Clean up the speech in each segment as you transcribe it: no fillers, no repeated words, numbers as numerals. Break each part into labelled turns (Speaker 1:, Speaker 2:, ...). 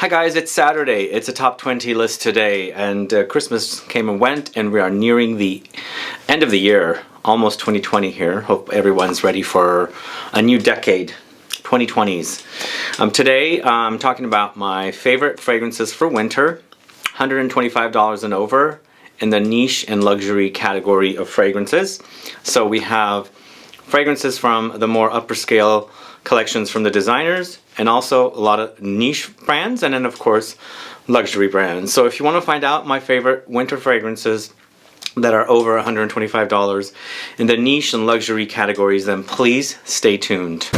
Speaker 1: Hi guys, it's Saturday. It's a top 20 list today, and Christmas came and went, and we are nearing the end of the year, almost 2020 here. Hope everyone's ready for a new decade, 2020s. Today I'm talking about my favorite fragrances for winter, $125 and over in the niche and luxury category of fragrances. So we have fragrances from the more upper scale collections from the designers, and also a lot of niche brands, and then of course luxury brands. So if you want to find out my favorite winter fragrances that are over $125 in the niche and luxury categories, then please stay tuned.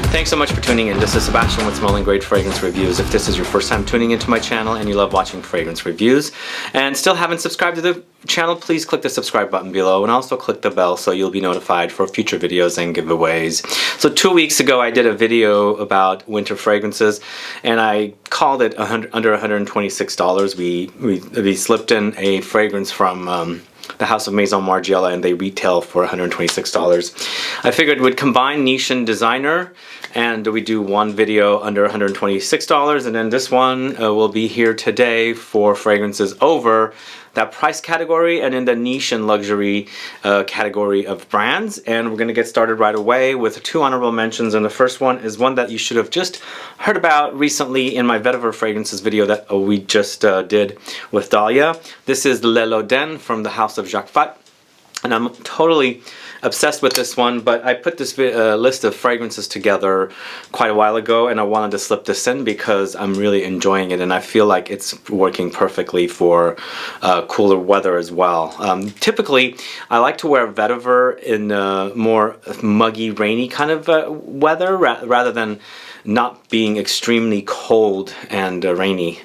Speaker 1: Thanks so much for tuning in. This is Sebastian with Smelling Great Fragrance Reviews. If this is your first time tuning into my channel and you love watching fragrance reviews and still haven't subscribed to the channel, please click the subscribe button below and also click the bell so you'll be notified for future videos and giveaways. So 2 weeks ago I did a video about winter fragrances and I called it under $126. We slipped in a fragrance from the House of Maison Margiela, and they retail for $126. I figured we'd combine niche and designer, and we do one video under $126, and then this one will be here today for fragrances over that price category and in the niche and luxury category of brands. And we're going to get started right away with two honorable mentions, and the first one is one that you should have just heard about recently in my Vetiver fragrances video that we just did with Dahlia. This is Le LODEN from the House of JACQUES, and I'm totally obsessed with this one, but I put this list of fragrances together quite a while ago, and I wanted to slip this in because I'm really enjoying it and I feel like it's working perfectly for cooler weather as well. Typically I like to wear Vetiver in more muggy, rainy kind of weather rather than not being extremely cold and rainy.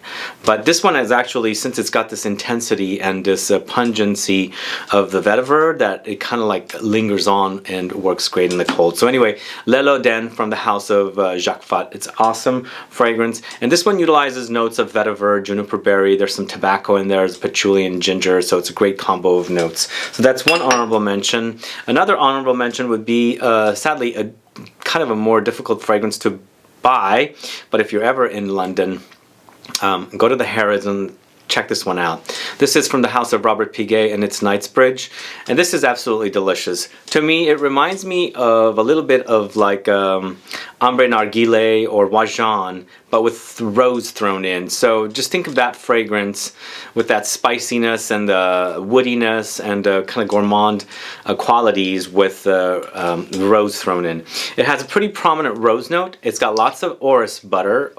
Speaker 1: But this one is actually, since it's got this intensity and this pungency of the Vetiver, that it kind of like lingers on and works great in the cold. So anyway, Le LODEN from the House of JACQUES. It's awesome fragrance, and this one utilizes notes of Vetiver, juniper berry. There's some tobacco in there, there's patchouli and ginger, so it's a great combo of notes. So that's one honorable mention. Another honorable mention would be sadly a kind of a more difficult fragrance to buy, but if you're ever in London, go to the Harrods and check this one out. This is from the House of Robert Piguet, and it's KNIGHTSBRIDGE, and this is absolutely delicious. To me, it reminds me of a little bit of like Ambre Narguilé or Wajan, but with rose thrown in. So just think of that fragrance with that spiciness and the woodiness and kind of gourmand qualities with rose thrown in. It has a pretty prominent rose note. It's got lots of Orris butter,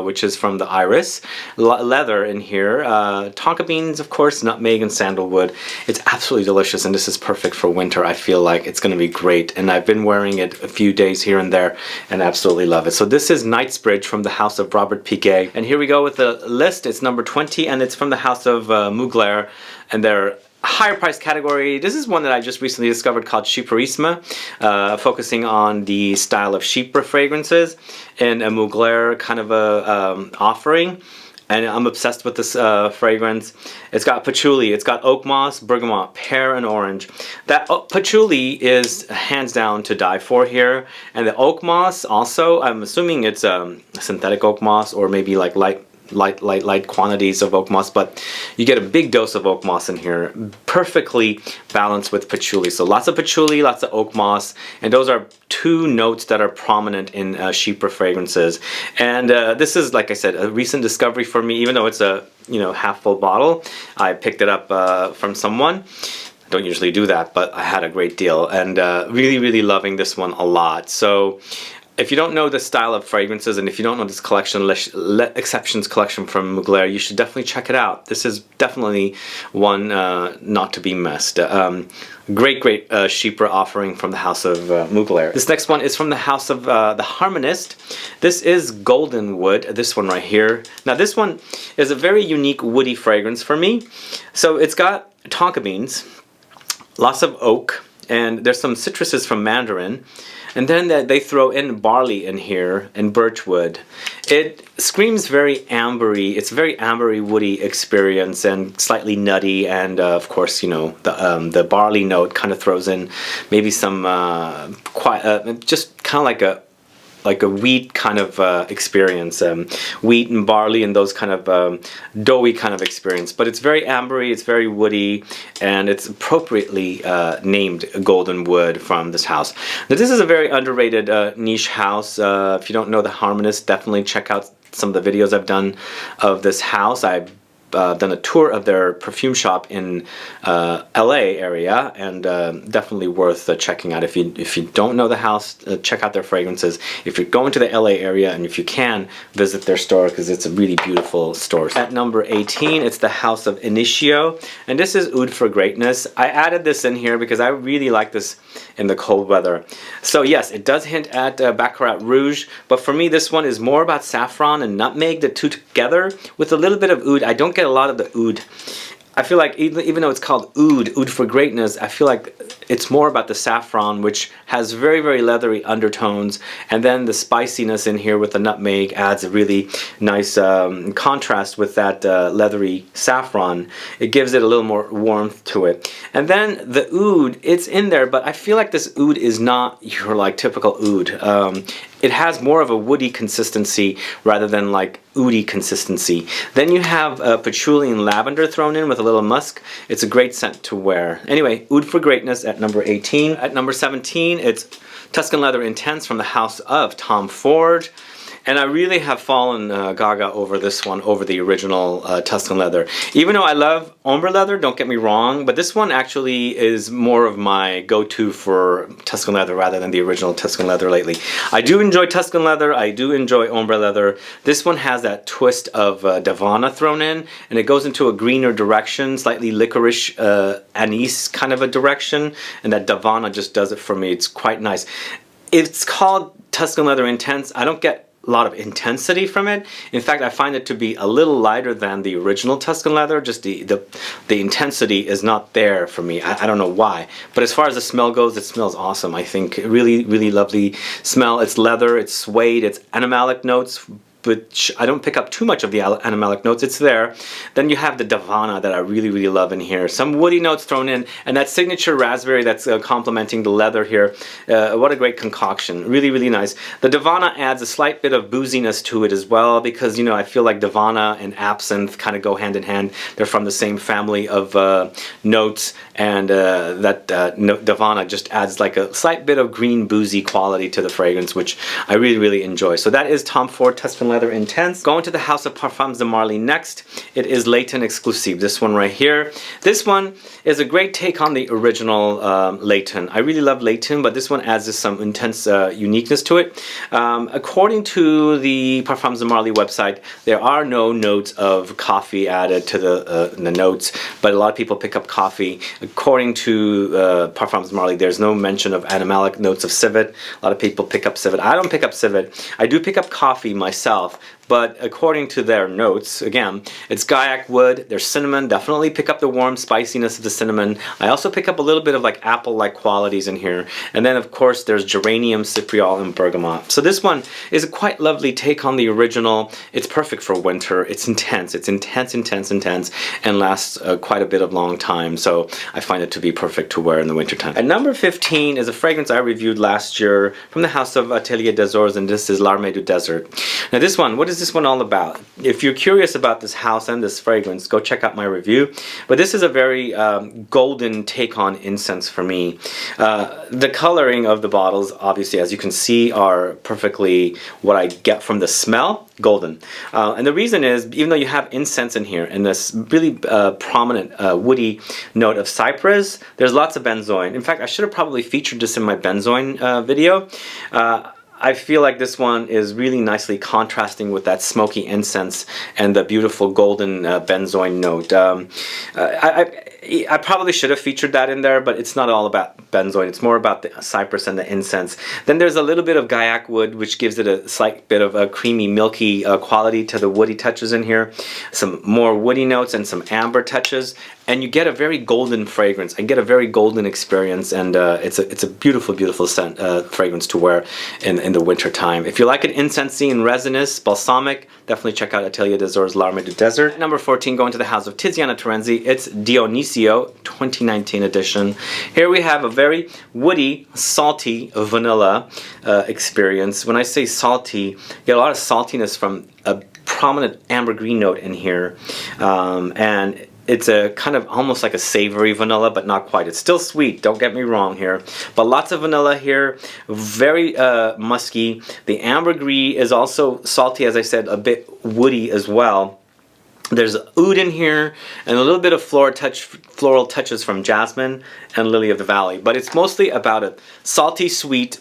Speaker 1: which is from the iris, leather in here, tonka beans, of course, nutmeg and sandalwood. It's absolutely delicious, and this is perfect for winter. I feel like it's going to be great, and I've been wearing it a few days here and there and absolutely love it. So this is KNIGHTSBRIDGE from the House of Robert Piguet, and here we go with the list. It's number 20, and it's from the House of Mugler, and their higher price category. This is one that I just recently discovered called CHYPRISSIME, focusing on the style of chypre fragrances in a Mugler kind of a offering. And I'm obsessed with this fragrance. It's got patchouli, it's got Oakmoss, Bergamot, Pear, and orange. That patchouli is hands down to die for here. And the Oakmoss also, I'm assuming it's synthetic Oakmoss or maybe like light quantities of Oakmoss, but you get a big dose of Oakmoss in here, perfectly balanced with patchouli. So lots of patchouli, lots of Oakmoss, and those are two notes that are prominent in chypre fragrances. And this is, like I said, a recent discovery for me. Even though it's a half full bottle, I picked it up from someone. I don't usually do that, but I had a great deal, and really loving this one a lot. So if you don't know the style of fragrances, and if you don't know this collection, Exceptions collection from Mugler, you should definitely check it out. This is definitely one not to be missed. Great chypre offering from the House of Mugler. This next one is from the House of the Harmonist. This is Golden Wood, this one right here. Now this one is a very unique woody fragrance for me. So it's got tonka beans, lots of oak, and there's some citruses from Mandarin. And then they throw in barley in here and birchwood. It screams very ambery. It's a very ambery, woody experience and slightly nutty. And of course, you know, the barley note kind of throws in maybe some just kind of like a wheat kind of experience, wheat and barley and those kind of doughy kind of experience. But it's very ambery, it's very woody, and it's appropriately named Golden Wood from this house. Now this is a very underrated niche house. If you don't know the Harmonist, definitely check out some of the videos I've done of this house. I've done a tour of their perfume shop in LA area, and definitely worth checking out. If you don't know the house, check out their fragrances. If you're going to the LA area, and if you can, visit their store because it's a really beautiful store. At number 18, it's the House of INITIO, and this is Oud for Greatness. I added this in here because I really like this in the cold weather. So yes, it does hint at Baccarat Rouge, but for me this one is more about saffron and nutmeg, the two together, with a little bit of oud. I don't get a lot of the oud. I feel like even though it's called Oud for Greatness, I feel like it's more about the saffron, which has very, very leathery undertones, and then the spiciness in here with the nutmeg adds a really nice contrast with that leathery saffron. It gives it a little more warmth to it. And then the oud, it's in there, but I feel like this oud is not your like typical oud. It has more of a woody consistency rather than like oudy consistency. Then you have patchouli and lavender thrown in with a little musk. It's a great scent to wear. Anyway, Oud for Greatness at number 18. At number 17, it's Tuscan Leather Intense from the house of Tom Ford. And I really have fallen gaga over this one, over the original Tuscan Leather. Even though I love ombre leather, don't get me wrong, but this one actually is more of my go-to for Tuscan Leather rather than the original Tuscan Leather lately. I do enjoy Tuscan Leather, I do enjoy ombre leather. This one has that twist of Davana thrown in, and it goes into a greener direction, slightly licorice anise kind of a direction, and that Davana just does it for me. It's quite nice. It's called Tuscan Leather Intense. I don't get a lot of intensity from it. In fact, I find it to be a little lighter than the original Tuscan Leather. Just the intensity is not there for me. I don't know why. But as far as the smell goes, it smells awesome. I think really, really lovely smell. It's leather, it's suede, it's animalic notes, which I don't pick up too much of the animalic notes. It's there. Then you have the Davana that I really, really love in here. Some woody notes thrown in, and that signature raspberry that's complementing the leather here. What a great concoction. Really, really nice. The Davana adds a slight bit of booziness to it as well, because, you know, I feel like Davana and absinthe kind of go hand in hand. They're from the same family of notes, and Davana just adds like a slight bit of green boozy quality to the fragrance, which I really, really enjoy. So that is Tom Ford Tuscan Leather Intense. Going to the House of Parfums de Marly next. It is LAYTON Exclusive. This one right here. This one is a great take on the original LAYTON. I really love LAYTON, but this one adds some intense uniqueness to it. According to the Parfums de Marly website, there are no notes of coffee added to the notes, but a lot of people pick up coffee. According to Parfums de Marly, there's no mention of animalic notes of civet. A lot of people pick up civet. I don't pick up civet. I do pick up coffee myself. But according to their notes, again, it's Gaiac wood, there's cinnamon, definitely pick up the warm spiciness of the cinnamon. I also pick up a little bit of like apple-like qualities in here. And then of course there's geranium, cypriol, and bergamot. So this one is a quite lovely take on the original. It's perfect for winter. It's intense, and lasts quite a bit of long time. So I find it to be perfect to wear in the wintertime. At number 15 is a fragrance I reviewed last year from the house of Atelier des Ors, and this is L'Armée du Desert. Now this one, what is this one all about? If you're curious about this house and this fragrance, go check out my review. But this is a very golden take on incense for me. The coloring of the bottles, obviously, as you can see, are perfectly what I get from the smell, golden. And the reason is, even though you have incense in here and this really prominent woody note of cypress, there's lots of benzoin. In fact, I should have probably featured this in my benzoin video. I feel like this one is really nicely contrasting with that smoky incense and the beautiful golden benzoin note. I probably should have featured that in there, but it's not all about benzoin. It's more about the cypress and the incense. Then there's a little bit of Gaiac wood, which gives it a slight bit of a creamy, milky quality to the woody touches in here. Some more woody notes and some amber touches. and you get a very golden fragrance. I get a very golden experience, and it's a beautiful, beautiful scent, fragrance to wear in the winter time. If you like an incensey and resinous, balsamic, definitely check out Atelier des Ors Larmes du Desert. Number 14, going to the house of Tiziana Terenzi. It's Dionisio 2019 edition. Here we have a very woody, salty vanilla experience. When I say salty, you get a lot of saltiness from a prominent ambergris note in here, and it's a kind of almost like a savory vanilla, but not quite. It's still sweet, don't get me wrong here, but lots of vanilla here, very musky. The ambergris is also salty, as I said, a bit woody as well. There's oud in here and a little bit of floral touches from jasmine and lily of the valley, but it's mostly about a salty, sweet.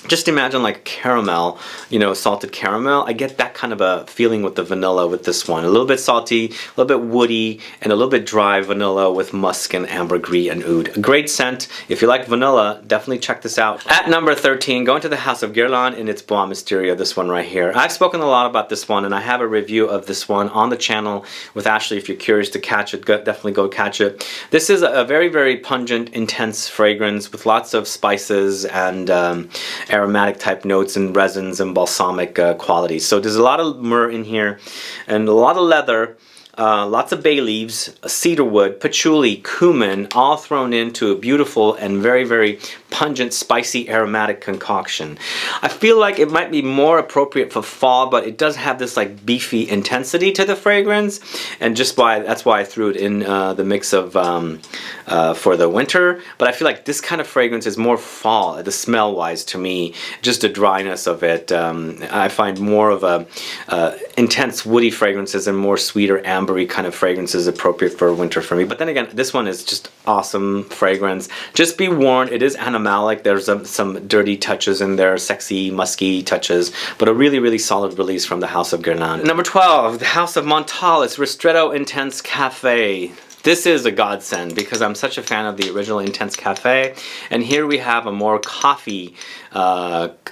Speaker 1: Just imagine like caramel, you know, salted caramel. I get that kind of a feeling with the vanilla with this one. A little bit salty, a little bit woody, and a little bit dry vanilla with musk and ambergris and oud. A great scent. If you like vanilla, definitely check this out. At number 13, going to the house of Guerlain in its Bois Mystérieux, this one right here. I've spoken a lot about this one, and I have a review of this one on the channel with Ashley. If you're curious to catch it, definitely go catch it. This is a very, very pungent, intense fragrance with lots of spices and aromatic type notes and resins and balsamic qualities. So there's a lot of myrrh in here and a lot of leather, lots of bay leaves, cedarwood, patchouli, cumin, all thrown into a beautiful and very, very pungent, spicy, aromatic concoction. I feel like it might be more appropriate for fall, but it does have this like beefy intensity to the fragrance, and that's why I threw it in the mix of for the winter. But I feel like this kind of fragrance is more fall, the smell wise to me, just the dryness of it. I find more of a intense woody fragrances and more sweeter ambery kind of fragrances appropriate for winter for me. But then again, this one is just awesome fragrance. Just be warned, it is animalic. There's some dirty touches in there, sexy, musky touches, but a really, really solid release from the house of Guerlain. Number 12, the house of Montal. It's Ristretto Intense Cafe. This is a godsend because I'm such a fan of the original Intense Cafe, and here we have a more coffee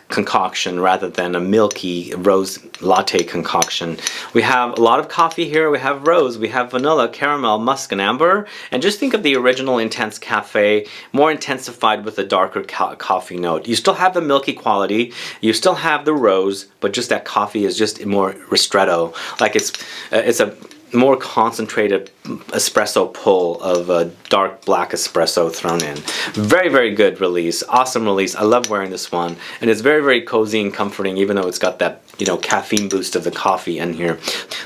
Speaker 1: concoction rather than a milky rose latte concoction. We have a lot of coffee here, we have rose, we have vanilla, caramel, musk, and amber, and just think of the original Intense Cafe more intensified with a darker coffee note. You still have the milky quality, you still have the rose, but just that coffee is just more ristretto, like it's a more concentrated espresso pull of a dark black espresso thrown in. Very, very good release. Awesome release. I love wearing this one, and it's very, very cozy and comforting, even though it's got that, you know, caffeine boost of the coffee in here.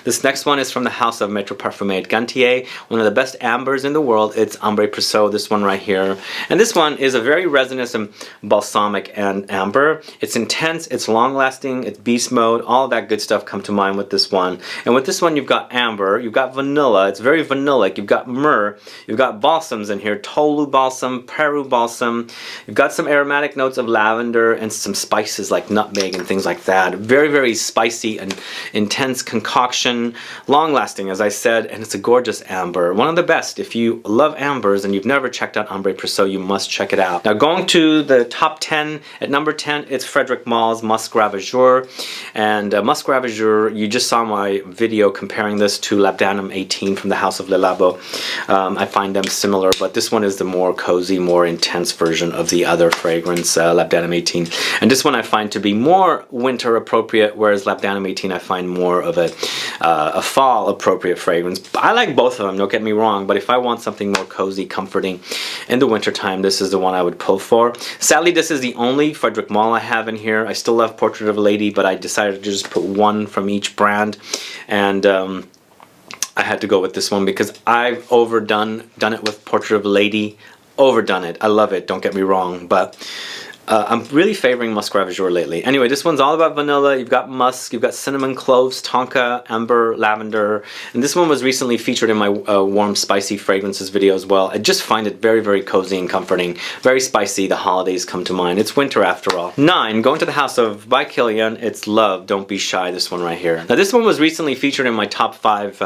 Speaker 1: This next one is from the house of Maître Parfumé Gantier, one of the best ambers in the world. It's Ambre Presso, this one right here. And this one is a very resinous and balsamic and amber. It's intense, it's long lasting, it's beast mode, all of that good stuff come to mind with this one. And with this one you've got amber, you've got vanilla, it's very vanillic, you've got myrrh, you've got balsams in here, Tolu balsam, Peru balsam, you've got some aromatic notes of lavender and some spices like nutmeg and things like that. Very, very spicy and intense concoction, long lasting as I said, and it's a gorgeous amber. One of the best. If you love ambers and you've never checked out Ambre Presso, you must check it out. Now going to the top 10, at number 10 it's Frederic Malle's Musc Ravageur, and Musc Ravageur, you just saw my video comparing this to Labdanum 18 from the house of Le Labo. I find them similar, but this one is the more cozy, more intense version of the other fragrance, Labdanum 18, and this one I find to be more winter appropriate, whereas Labdanum 18 I find more of a fall appropriate fragrance. I like both of them, don't get me wrong, but if I want something more cozy, comforting in the winter time, this is the one I would pull for. Sadly, this is the only Frederic Malle I have in here. I still love Portrait of a Lady, but I decided to just put one from each brand, and I had to go with this one because I've done it with Portrait of a Lady, overdone it. I love it, don't get me wrong, but I'm really favoring Musc Ravageur lately. Anyway, this one's all about vanilla. You've got musk, you've got cinnamon, cloves, tonka, amber, lavender, and this one was recently featured in my warm spicy fragrances video as well. I just find it very, very cozy and comforting. Very spicy, the holidays come to mind. It's winter after all. 9, going to the house of by Kilian, it's Love, Don't Be Shy, this one right here. Now this one was recently featured in my top 5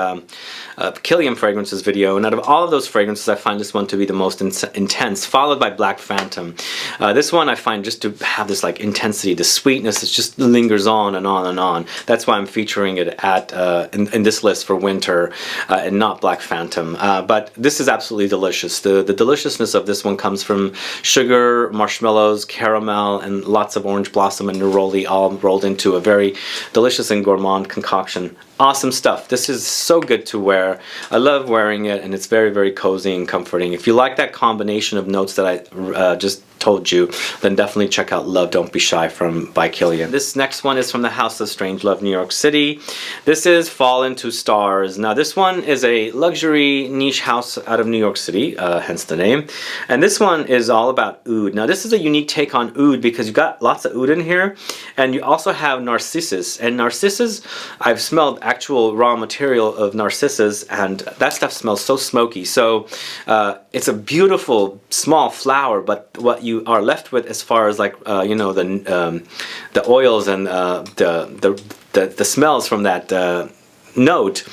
Speaker 1: Kilian fragrances video, and out of all of those fragrances I find this one to be the most intense, followed by Black Phantom. This one I find find just to have this like intensity, the sweetness, it just lingers on and on and on. That's why I'm featuring it at in this list for winter and not Black Phantom. But this is absolutely delicious. The deliciousness of this one comes from sugar, marshmallows, caramel, and lots of orange blossom and neroli all rolled into a very delicious and gourmand concoction. Awesome stuff. This is so good to wear. I love wearing it, and it's very, very cozy and comforting. If you like that combination of notes that I just told you, then definitely check out Love Don't Be Shy by Kilian. This next one is from the House of Strange Love, New York City. This is Fall Into Stars. Now this one is a luxury niche house out of New York City, hence the name. And this one is all about oud. Now this is a unique take on oud because you've got lots of oud in here, and you also have narcissus. And narcissus, I've smelled actual raw material of narcissus, and that stuff smells so smoky. So it's a beautiful small flower, but what you are left with as far as like you know, the oils and the smells from that note,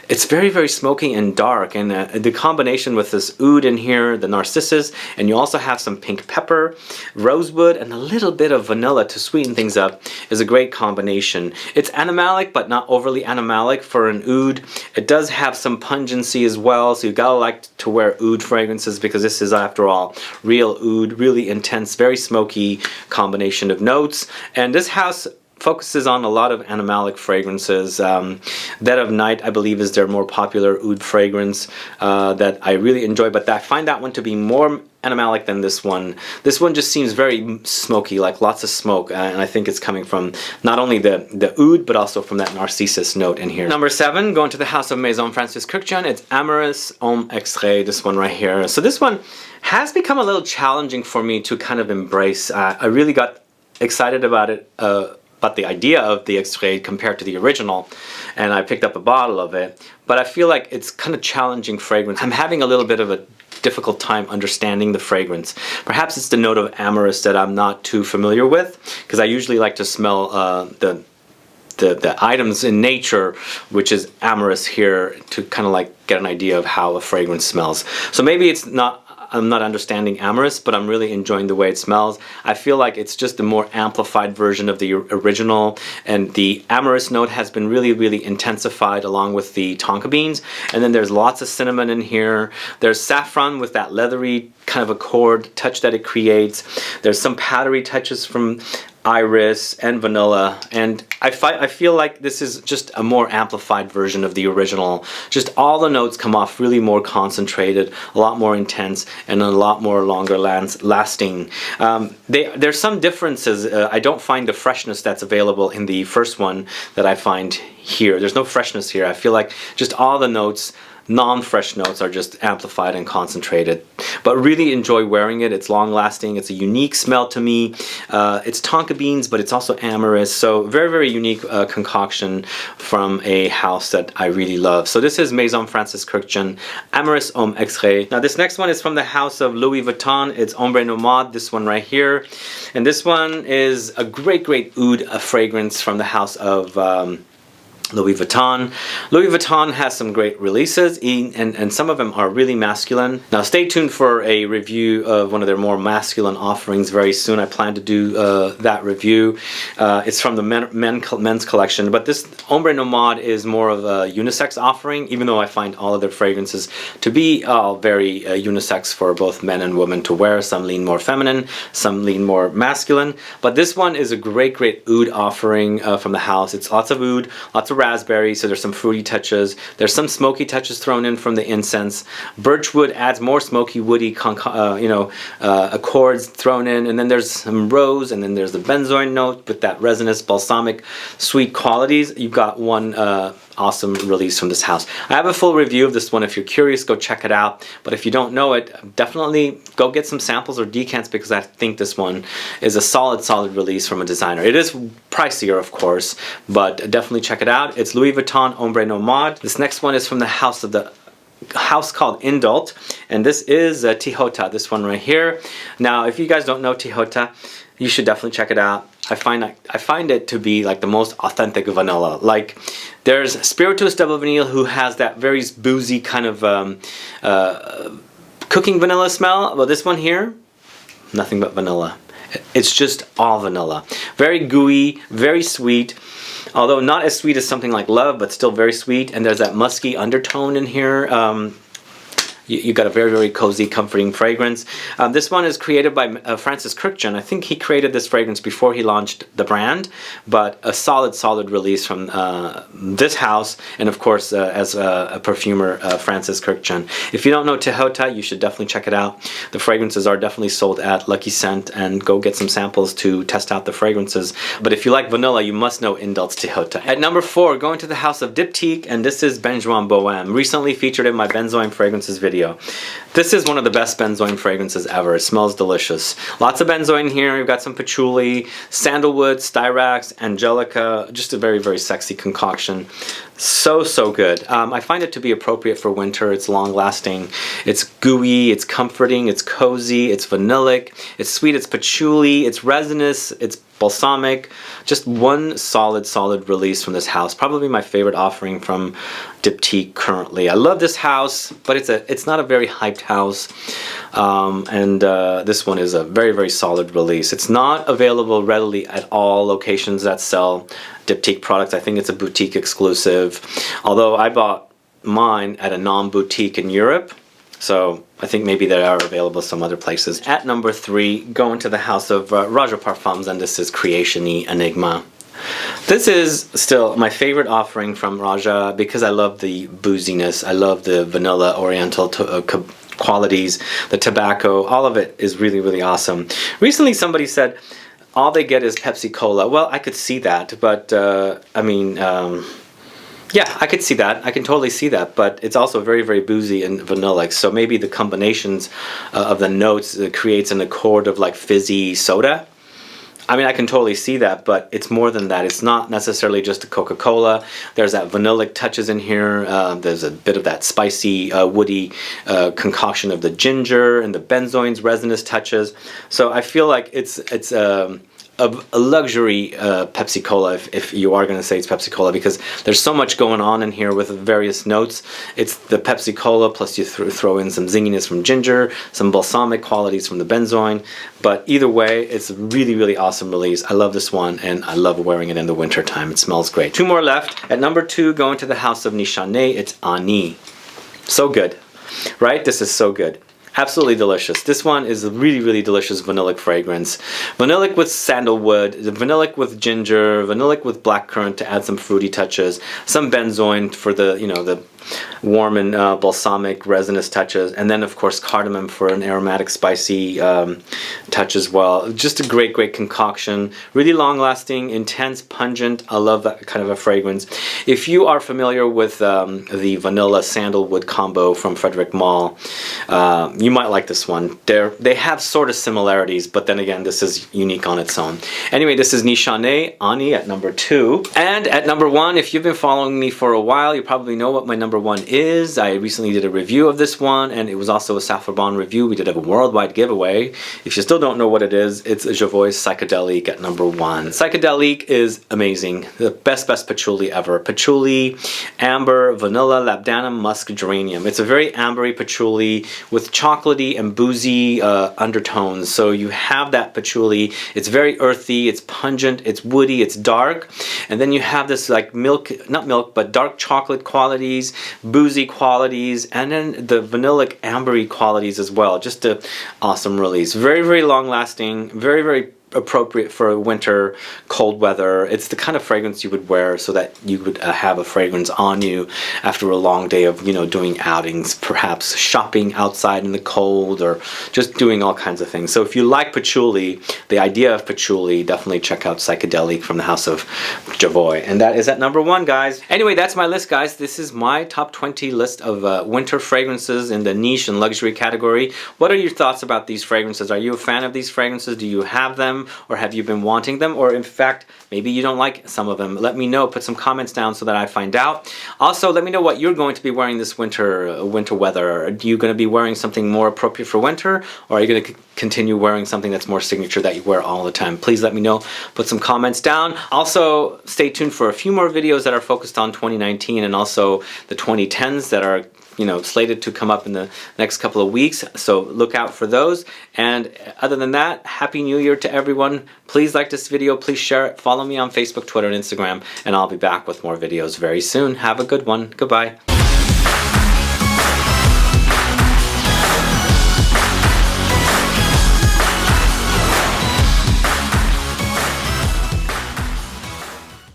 Speaker 1: it's very, very smoky and dark, and the combination with this oud in here, the narcissus, and you also have some pink pepper, rosewood, and a little bit of vanilla to sweeten things up is a great combination. It's animalic but not overly animalic for an oud. It does have some pungency as well, so you gotta like to wear oud fragrances because this is, after all, real oud, really intense, very smoky combination of notes. And this house focuses on a lot of animalic fragrances. Dead of Night, I believe, is their more popular oud fragrance that I really enjoy, but I find that one to be more animalic than this one. This one just seems very smoky, like lots of smoke, and I think it's coming from not only the oud, but also from that narcissus note in here. Number 7, going to the House of Maison Francis Kurkdjian, it's Amorous Homme Extrait, this one right here. So this one has become a little challenging for me to kind of embrace. I really got excited about it, about the idea of the extrait compared to the original, and I picked up a bottle of it, but I feel like it's kind of challenging fragrance. I'm having a little bit of a difficult time understanding the fragrance. Perhaps it's the note of amorous that I'm not too familiar with, because I usually like to smell the items in nature, which is amorous here, to kind of like get an idea of how a fragrance smells. So maybe it's not, I'm not understanding amorous, but I'm really enjoying the way it smells. I feel like it's just a more amplified version of the original, and the amorous note has been really, really intensified along with the tonka beans. And then there's lots of cinnamon in here. There's saffron with that leathery kind of accord touch that it creates. There's some powdery touches from iris and vanilla, and I feel like this is just a more amplified version of the original. Just all the notes come off really more concentrated, a lot more intense, and a lot more longer lasting. There's some differences. I don't find the freshness that's available in the first one that I find here. There's no freshness here. I feel like just all the notes, non-fresh notes, are just amplified and concentrated, but really enjoy wearing it. It's long lasting. It's a unique smell to me. It's tonka beans, but it's also amorous, so very, very unique concoction from a house that I really love. So this is Maison Francis Kurkdjian, Amorous Homme Extrait. Now this next one is from the house of Louis Vuitton. It's Ombre Nomade, this one right here, and this one is a great, great oud fragrance from the house of Louis Vuitton. Louis Vuitton has some great releases, and some of them are really masculine. Now stay tuned for a review of one of their more masculine offerings very soon. I plan to do that review. It's from the men's collection, but this Ombre Nomade is more of a unisex offering, even though I find all of their fragrances to be very unisex for both men and women to wear. Some lean more feminine, some lean more masculine, but this one is a great, great oud offering from the house. It's lots of oud, lots of raspberry, so there's some fruity touches. There's some smoky touches thrown in from the incense. Birchwood adds more smoky, woody, accords thrown in, and then there's some rose, and then there's the benzoin note with that resinous, balsamic, sweet qualities. You've got one awesome release from this house. I have a full review of this one. If you're curious, go check it out. But if you don't know it, definitely go get some samples or decants, because I think this one is a solid, solid release from a designer. It is pricier, of course, but definitely check it out. It's Louis Vuitton Ombre Nomade. This next one is from the house called Indult, and this is Tihota, this one right here. Now, if you guys don't know Tihota, you should definitely check it out. I find it to be like the most authentic vanilla. Like, there's Spirituous Double Vanille, who has that very boozy kind of cooking vanilla smell. Well, this one here, nothing but vanilla. It's just all vanilla. Very gooey, very sweet. Although not as sweet as something like Love, but still very sweet. And there's that musky undertone in here. You got a very, very cozy, comforting fragrance. This one is created by Francis Kurkdjian. I think he created this fragrance before he launched the brand, but a solid, solid release from this house, and of course, as a perfumer, Francis Kurkdjian. If you don't know Tehota, you should definitely check it out. The fragrances are definitely sold at Lucky Scent, and go get some samples to test out the fragrances. But if you like vanilla, you must know Indult's Tehota. At number 4, going to the house of Diptyque, and this is Benjoin Bohème, recently featured in my benzoin fragrances video. This is one of the best benzoin fragrances ever. It smells delicious. Lots of benzoin here. You've got some patchouli, sandalwood, styrax, angelica. Just a very, very sexy concoction. So, so good. I find it to be appropriate for winter. It's long lasting. It's gooey, it's comforting, it's cozy, it's vanillic, it's sweet, it's patchouli, it's resinous, it's balsamic. Just one solid, solid release from this house. Probably my favorite offering from Diptyque currently. I love this house, but it's not a very hyped house. This one is a very, very solid release. It's not available readily at all locations that sell Diptyque products. I think it's a boutique exclusive. Although I bought mine at a non-boutique in Europe. So I think maybe they are available some other places. At number 3, going to the house of Raja Parfums, and this is Creationy Enigma. This is still my favorite offering from Raja because I love the booziness. I love the vanilla oriental qualities, the tobacco. All of it is really, really awesome. Recently somebody said all they get is Pepsi Cola. Well, I could see that, but I mean, yeah, I could see that. I can totally see that, but it's also very, very boozy and vanillic. So maybe the combinations of the notes creates an accord of like fizzy soda. I mean, I can totally see that, but it's more than that. It's not necessarily just a Coca-Cola. There's that vanillic touches in here. There's a bit of that spicy, woody concoction of the ginger and the benzoin's resinous touches. So I feel like it's a luxury Pepsi Cola, if you are going to say it's Pepsi Cola, because there's so much going on in here with various notes. It's the Pepsi Cola, plus you throw in some zinginess from ginger, some balsamic qualities from the benzoin. But either way, it's a really, really awesome release. I love this one, and I love wearing it in the winter time. It smells great. 2 more left. At number 2, going to the house of Nishané, it's Ani. So good, right? This is so good. Absolutely delicious. This one is a really, really delicious vanillic fragrance. Vanillic with sandalwood, vanillic with ginger, vanillic with blackcurrant to add some fruity touches, some benzoin for the, you know, the warm and balsamic resinous touches, and then of course cardamom for an aromatic spicy touch as well. Just a great, great concoction. Really long lasting, intense, pungent. I love that kind of a fragrance. If you are familiar with the vanilla sandalwood combo from Frederic Malle, you might like this one. They have sort of similarities, but then again, this is unique on its own. Anyway, this is Nishané Ani at number 2. And at number 1, if you've been following me for a while, you probably know what my number 1 is. I recently did a review of this one, and it was also a Saffron review. We did a worldwide giveaway. If you still don't know what it is, it's a JACQUES Psychedelique at number 1. Psychedelique is amazing. The best patchouli ever. Patchouli, amber, vanilla, labdanum, musk, geranium. It's a very ambery patchouli with chocolatey and boozy undertones. So you have that patchouli. It's very earthy, it's pungent, it's woody, it's dark. And then you have this like milk, not milk, but dark chocolate qualities, boozy qualities, and then the vanillic ambery qualities as well. Just an awesome release. Very, very long lasting, very, very appropriate for winter, cold weather. It's the kind of fragrance you would wear so that you would have a fragrance on you after a long day of, you know, doing outings, perhaps shopping outside in the cold, or just doing all kinds of things. So if you like patchouli, the idea of patchouli, definitely check out Psychedelique from the house of JACQUES. And that is at number 1, guys. Anyway, that's my list, guys. This is my top 20 list of winter fragrances in the niche and luxury category. What are your thoughts about these fragrances? Are you a fan of these fragrances? Do you have them? Or have you been wanting them? Or in fact, maybe you don't like some of them. Let me know. Put some comments down so that I find out. Also, let me know what you're going to be wearing this winter weather. Are you going to be wearing something more appropriate for winter? Or are you going to continue wearing something that's more signature that you wear all the time? Please let me know. Put some comments down. Also, stay tuned for a few more videos that are focused on 2019 and also the 2010s that are slated to come up in the next couple of weeks, so look out for those. And other than that, Happy New Year to everyone. Please like this video, please share it, follow me on Facebook, Twitter, and Instagram, and I'll be back with more videos very soon. Have a good one. Goodbye.